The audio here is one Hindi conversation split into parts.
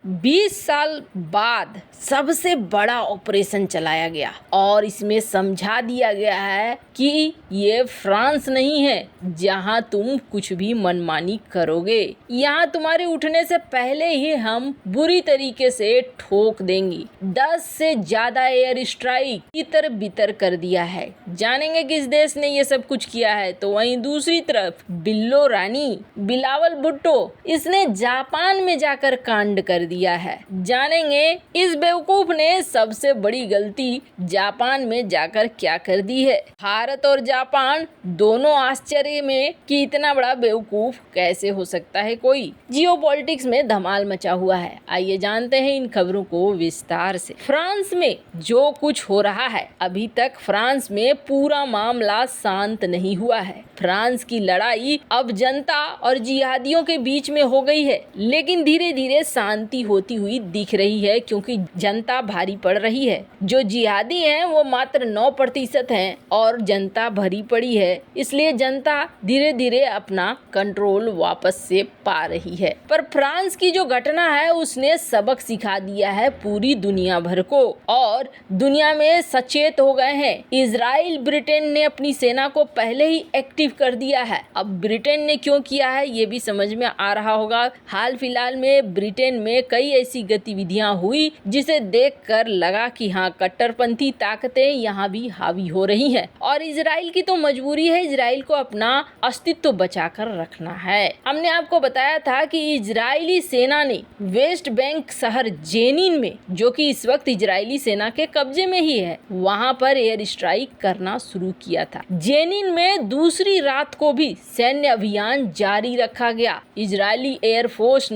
20 साल बाद सबसे बड़ा ऑपरेशन चलाया गया और इसमें समझा दिया गया है कि ये फ्रांस नहीं है जहां तुम कुछ भी मनमानी करोगे। यहाँ तुम्हारे उठने से पहले ही हम बुरी तरीके से ठोक देंगे। 10 से ज्यादा एयर स्ट्राइक तितर बितर कर दिया है। जानेंगे किस देश ने ये सब कुछ किया है। तो वहीं दूसरी तरफ बिल्लो रानी बिलावल भुट्टो, इसने जापान में जाकर कांड कर दिया है। जानेंगे इस बेवकूफ ने सबसे बड़ी गलती जापान में जाकर क्या कर दी है। भारत और जापान दोनों आश्चर्य में कि इतना बड़ा बेवकूफ कैसे हो सकता है कोई। जियोपॉलिटिक्स में धमाल मचा हुआ है। आइए जानते हैं इन खबरों को विस्तार से। फ्रांस में जो कुछ हो रहा है, अभी तक फ्रांस में पूरा मामला शांत नहीं हुआ है। फ्रांस की लड़ाई अब जनता और जिहादियों के बीच में हो गई है, लेकिन धीरे धीरे शांति होती हुई दिख रही है क्योंकि जनता भारी पड़ रही है। जो जिहादी हैं वो मात्र 9% हैं और जनता भरी पड़ी है, इसलिए जनता धीरे धीरे अपना कंट्रोल वापस से पा रही है। पर फ्रांस की जो घटना है उसने सबक सिखा दिया है पूरी दुनिया भर को और दुनिया में सचेत हो गए हैं। इजराइल ब्रिटेन ने अपनी सेना को पहले ही एक्टिव कर दिया है। अब ब्रिटेन ने क्यों किया है ये भी समझ में आ रहा होगा। हाल फिलहाल में ब्रिटेन में कई ऐसी गतिविधियां हुई जिसे देखकर लगा कि हाँ, कट्टरपंथी ताकतें यहाँ भी हावी हो रही हैं और इजराइल की तो मजबूरी है, इजराइल को अपना अस्तित्व बचाकर रखना है। हमने आपको बताया था कि इजरायली सेना ने वेस्ट बैंक शहर जेनिन में, जो कि इस वक्त इजरायली सेना के कब्जे में ही है, वहां पर एयर स्ट्राइक करना शुरू किया था। जेनिन में दूसरी रात को भी सैन्य अभियान जारी रखा गया। इजरायली एयरफोर्स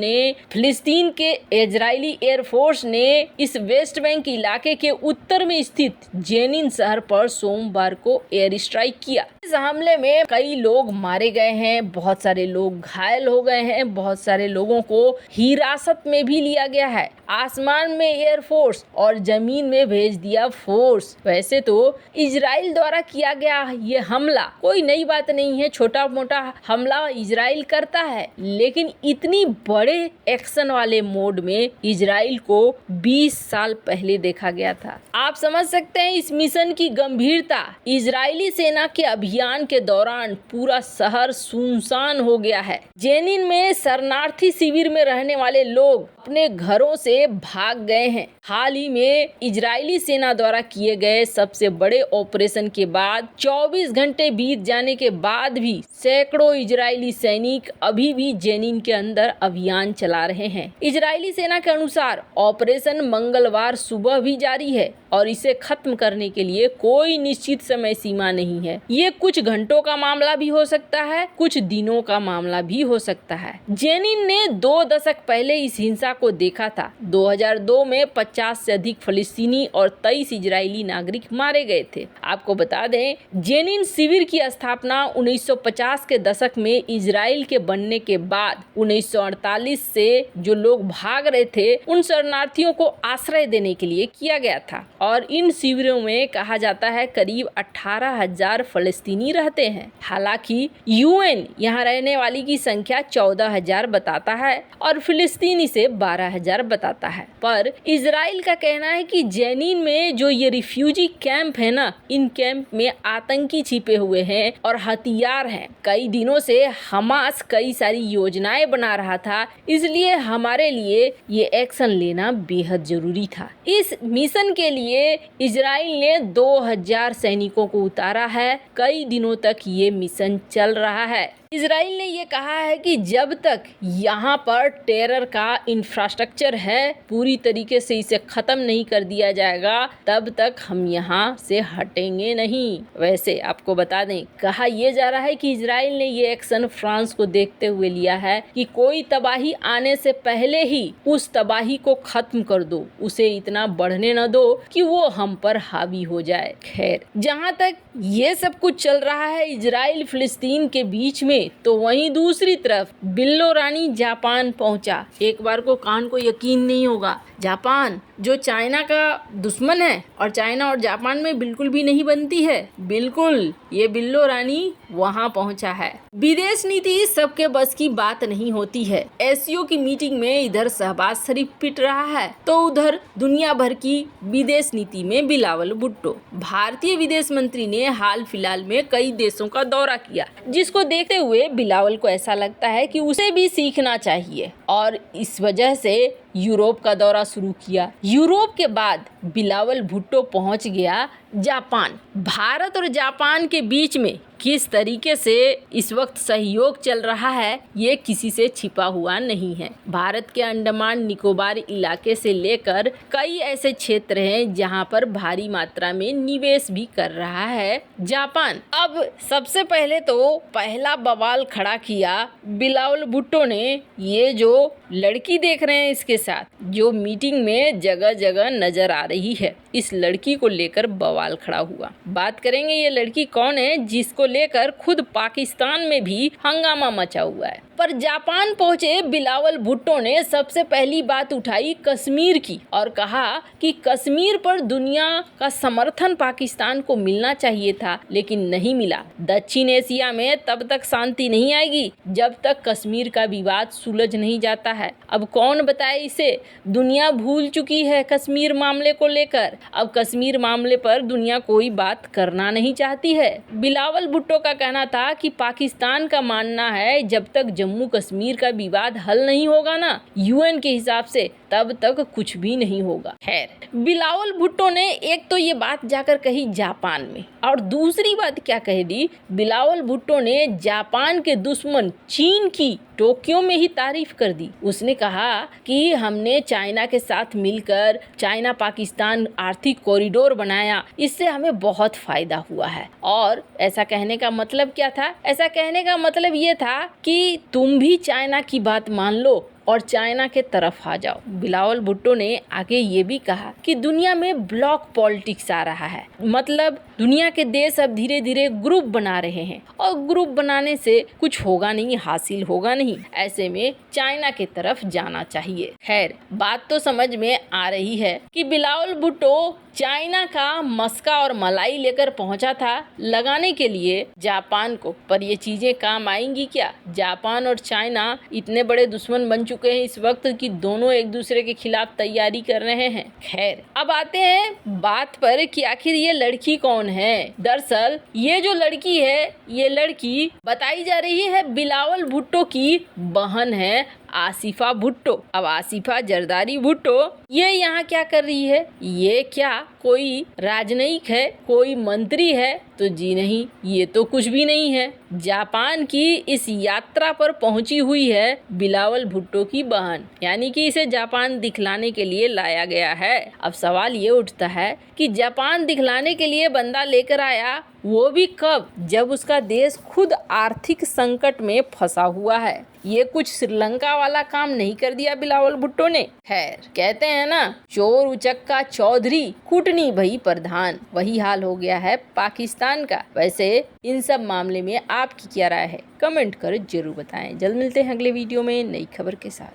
ने इस वेस्ट बैंक इलाके के उत्तर में स्थित जेनिन शहर पर सोमवार को एयर स्ट्राइक किया। इस हमले में कई लोग मारे गए हैं, बहुत सारे लोग घायल हो गए हैं, बहुत सारे लोगों को हिरासत में भी लिया गया है। आसमान में एयरफोर्स और जमीन में भेज दिया फोर्स। वैसे तो इजराइल द्वारा किया गया ये हमला कोई नई बात नहीं है, छोटा मोटा हमला इजराइल करता है, लेकिन इतनी बड़े एक्शन वाले मोड में इजराइल को 20 साल पहले देखा गया था। आप समझ सकते हैं इस मिशन की गंभीरता। इजरायली सेना के अभियान के दौरान पूरा शहर सुनसान हो गया है। जेनिन में शरणार्थी शिविर में रहने वाले लोग अपने घरों से भाग गए हैं। हाल ही में इजरायली सेना द्वारा किए गए सबसे बड़े ऑपरेशन के बाद 24 घंटे बीत जाने के बाद भी सैकड़ों इजरायली सैनिक अभी भी जेनिन के अंदर अभियान चला रहे हैं। इजरायली सेना के अनुसार ऑपरेशन मंगलवार सुबह भी जारी है और इसे खत्म करने के लिए कोई निश्चित समय सीमा नहीं है। ये कुछ घंटों का मामला भी हो सकता है, कुछ दिनों का मामला भी हो सकता है। जेनिन ने 2 दशक पहले इस हिंसा को देखा था। 2002 में 50 से अधिक फलस्तीनी और 23 इजरायली नागरिक मारे गए थे। आपको बता दें, जेनिन शिविर की स्थापना 1950 के दशक में इजराइल के बनने के बाद 1948 से जो लोग भाग रहे थे उन शरणार्थियों को आश्रय देने के लिए किया गया था और इन शिविरों में कहा जाता है करीब 18,000 फलस्तीनी रहते हैं। हालांकि यूएन यहाँ रहने वाली की संख्या 14,000 बताता है और फिलिस्तीनी से 12,000 बताता है। पर इजराइल का कहना है कि जेनिन में जो ये रिफ्यूजी कैंप है ना, इन कैंप में आतंकी छिपे हुए हैं और हथियार हैं। कई दिनों से हमास कई सारी योजनाएं बना रहा था, इसलिए हमारे लिए ये एक्शन लेना बेहद जरूरी था। इस मिशन के लिए इजराइल ने 2000 सैनिकों को उतारा है। कई दिनों तक ये मिशन चल रहा है। इजराइल ने ये कहा है कि जब तक यहाँ पर टेरर का इंफ्रास्ट्रक्चर है, पूरी तरीके से इसे खत्म नहीं कर दिया जाएगा, तब तक हम यहाँ से हटेंगे नहीं। वैसे आपको बता दें, कहा यह जा रहा है कि इजराइल ने ये एक्शन फ्रांस को देखते हुए लिया है कि कोई तबाही आने से पहले ही उस तबाही को खत्म कर दो, उसे इतना बढ़ने न दो कि वो हम पर हावी हो जाए। खैर, जहाँ तक ये सब कुछ चल रहा है इजराइल फिलिस्तीन के बीच में, तो वहीं दूसरी तरफ बिल्लो रानी जापान पहुंचा। एक बार को कान को यकीन नहीं होगा, जापान जो चाइना का दुश्मन है और चाइना और जापान में बिल्कुल भी नहीं बनती है, बिल्कुल ये बिल्लो रानी वहां पहुंचा है। विदेश नीति सबके बस की बात नहीं होती है। एससीओ की मीटिंग में इधर शहबाज शरीफ पिट रहा है तो उधर दुनिया भर की विदेश नीति में बिलावल भुट्टो। भारतीय विदेश मंत्री ने हाल फिलहाल में कई देशों का दौरा किया, जिसको देखते हुए बिलावल को ऐसा लगता है कि उसे भी सीखना चाहिए और इस वजह से यूरोप का दौरा शुरू किया। यूरोप के बाद बिलावल भुट्टो पहुंच गया जापान। भारत और जापान के बीच में किस तरीके से इस वक्त सहयोग चल रहा है ये किसी से छिपा हुआ नहीं है। भारत के अंडमान निकोबार इलाके से लेकर कई ऐसे क्षेत्र हैं जहां पर भारी मात्रा में निवेश भी कर रहा है जापान। अब सबसे पहले तो पहला बवाल खड़ा किया बिलावल भुट्टो ने। ये जो लड़की देख रहे हैं इसके साथ जो मीटिंग में जगह जगह नजर आ रही है, इस लड़की को लेकर बवाल खड़ा हुआ। बात करेंगे ये लड़की कौन है जिसको लेकर खुद पाकिस्तान में भी हंगामा मचा हुआ है। पर जापान पहुंचे बिलावल भुट्टो ने सबसे पहली बात उठाई कश्मीर की और कहा कि कश्मीर पर दुनिया का समर्थन पाकिस्तान को मिलना चाहिए था, लेकिन नहीं मिला। दक्षिण एशिया में तब तक शांति नहीं आएगी जब तक कश्मीर का विवाद सुलझ नहीं जाता है। अब कौन बताए इसे, दुनिया भूल चुकी है कश्मीर मामले को लेकर। अब कश्मीर मामले पर दुनिया कोई बात करना नहीं चाहती है। बिलावल भुट्टो का कहना था कि पाकिस्तान का मानना है जब तक जम्मू कश्मीर का विवाद हल नहीं होगा ना यूएन के हिसाब से, तब तक कुछ भी नहीं होगा। खैर, बिलावल भुट्टो ने एक तो ये बात जाकर कही जापान में, और दूसरी बात क्या कह दी बिलावल भुट्टो ने जापान के दुश्मन चीन की टोक्यो में ही तारीफ कर दी। उसने कहा कि हमने चाइना के साथ मिलकर चाइना पाकिस्तान आर्थिक कॉरिडोर बनाया, इससे हमें बहुत फायदा हुआ है। और ऐसा कहने का मतलब क्या था? ऐसा कहने का मतलब ये था कि तुम भी चाइना की बात मान लो और चाइना के तरफ आ जाओ। बिलावल भुट्टो ने आगे ये भी कहा कि दुनिया में ब्लॉक पॉलिटिक्स आ रहा है, मतलब दुनिया के देश अब धीरे धीरे ग्रुप बना रहे हैं और ग्रुप बनाने से कुछ होगा नहीं, हासिल होगा नहीं। ऐसे में चाइना के तरफ जाना चाहिए। खैर, बात तो समझ में आ रही है कि बिलावल भुट्टो चाइना का मस्का और मलाई लेकर पहुंचा था लगाने के लिए जापान को, पर ये चीजें काम आएंगी क्या? जापान और चाइना इतने बड़े दुश्मन बन चुके हैं इस वक्त कि दोनों एक दूसरे के खिलाफ तैयारी कर रहे हैं। खैर, अब आते हैं बात पर कि आखिर ये लड़की कौन है। दरअसल ये जो लड़की है, ये लड़की बताई जा रही है बिलावल भुट्टो की बहन है आसिफा भुट्टो। अब आसिफा जरदारी भुट्टो ये यहाँ क्या कर रही है? ये क्या कोई राजनयिक है, कोई मंत्री है? तो जी नहीं, ये तो कुछ भी नहीं है। जापान की इस यात्रा पर पहुंची हुई है बिलावल भुट्टो की बहन, यानी कि इसे जापान दिखलाने के लिए लाया गया है। अब सवाल ये उठता है कि जापान दिखलाने के लिए बंदा लेकर आया, वो भी कब? जब उसका देश खुद आर्थिक संकट में फंसा हुआ है। ये कुछ श्रीलंका वाला काम नहीं कर दिया बिलावल भुट्टो ने। खैर, कहते हैं ना, चोर उचक्का चौधरी कुटनी भई प्रधान, वही हाल हो गया है पाकिस्तान का। वैसे इन सब मामले में आपकी क्या राय है? कमेंट कर जरूर बताएं। जल्द मिलते हैं अगले वीडियो में नई खबर के साथ।